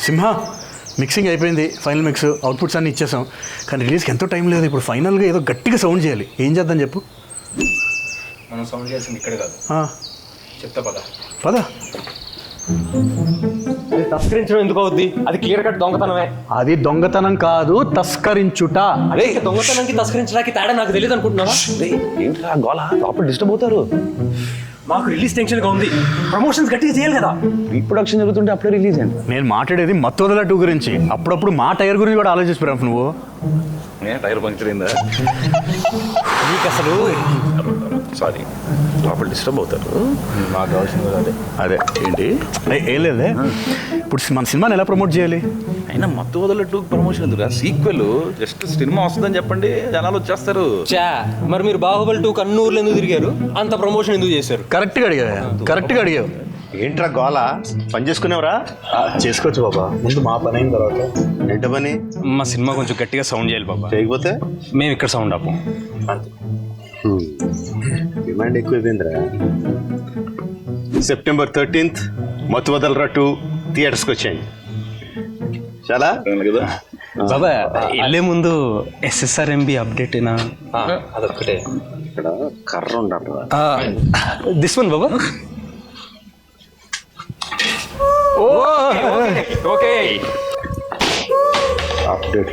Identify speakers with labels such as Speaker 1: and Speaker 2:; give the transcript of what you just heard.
Speaker 1: సింహ mixing అయిపోయింది, final mix outputs అన్నీ ఇచ్చేసాం. కానీ రిలీజ్కి ఎంతో టైం లేదు. ఇప్పుడు ఫైనల్గా ఏదో గట్టిగా సౌండ్ చేయాలి. ఏం చేద్దాం చెప్పు?
Speaker 2: మనం సౌండ్ చేయాల్సింది ఇక్కడ కాదు, చెప్తా పద.
Speaker 1: పద.
Speaker 2: అది తస్కరించడం ఎందుకు అవుద్ది? అది క్లియర్ కట్ దొంగతనమే.
Speaker 1: అది దొంగతనం కాదు, తస్కరించుట.
Speaker 2: అదే దొంగతనానికి తస్కరించడానికి తేడా నాకు తెలియదు అనుకుంటున్నావా?
Speaker 3: ఏంట్రా గోళ, లోపల డిస్టర్బ్ అవుతారు.
Speaker 2: మాకు రిలీజ్ టెన్షన్గా ఉంది, ప్రమోషన్స్ గట్టిగా చేయాలి కదా.
Speaker 3: రీప్రొడక్షన్ జరుగుతుంటే అప్పుడే రిలీజ్ అయింది.
Speaker 1: నేను మాట్లాడేది మత్తోదల 2 గురించి. అప్పుడప్పుడు మా టైర్ గురించి కూడా ఆలోచిస్తున్నావు నువ్వు.
Speaker 3: టైర్ పంక్చర్ అయిందా?
Speaker 2: నీకు అసలు
Speaker 3: సారీ, లోపల డిస్టర్బ్ అవుతారు.
Speaker 2: మాకు కావాల్సింది అదే.
Speaker 1: అదే ఏంటి ఏం లేదే. ఇప్పుడు మన సినిమాని ఎలా ప్రమోట్ చేయాలి?
Speaker 3: అయినా మత్తు వదలట్టు ప్రమోషన్ ఎందుకు? సీక్వెల్ జస్ట్ సినిమా వస్తుందని చెప్పండి, జనాలు వచ్చేస్తారు.
Speaker 2: మరి మీరు బాహుబలి 2 కన్నూరులో ఎందుకు తిరిగారు? అంత ప్రమోషన్ ఎందుకు చేశారు?
Speaker 1: కరెక్ట్గా అడిగావు.
Speaker 4: ఏంట్రా గోళ, పని చేసుకునేవరా?
Speaker 1: చేసుకోవచ్చు బాబా, ముందు మా పని అయిన తర్వాత.
Speaker 4: ఏంట పని?
Speaker 2: మా సినిమా కొంచెం గట్టిగా సౌండ్ చేయాలి బాబా.
Speaker 4: చేయకపోతే
Speaker 2: మేము ఇక్కడ సౌండ్ ఆపం.
Speaker 4: డిమాండ్ ఎక్కువైపోయిందిరా. September 13th మత్తు వదలరా 2 థియేటర్స్కి వచ్చాయి. చాలా
Speaker 3: కదా
Speaker 2: బాబా వెళ్ళే ముందు SSRMB అప్డేట్ అదొక్కటే.
Speaker 4: ఇక్కడ కర్ర ఉండాలరా.
Speaker 2: దిస్ వన్ బాబా. Okay
Speaker 4: update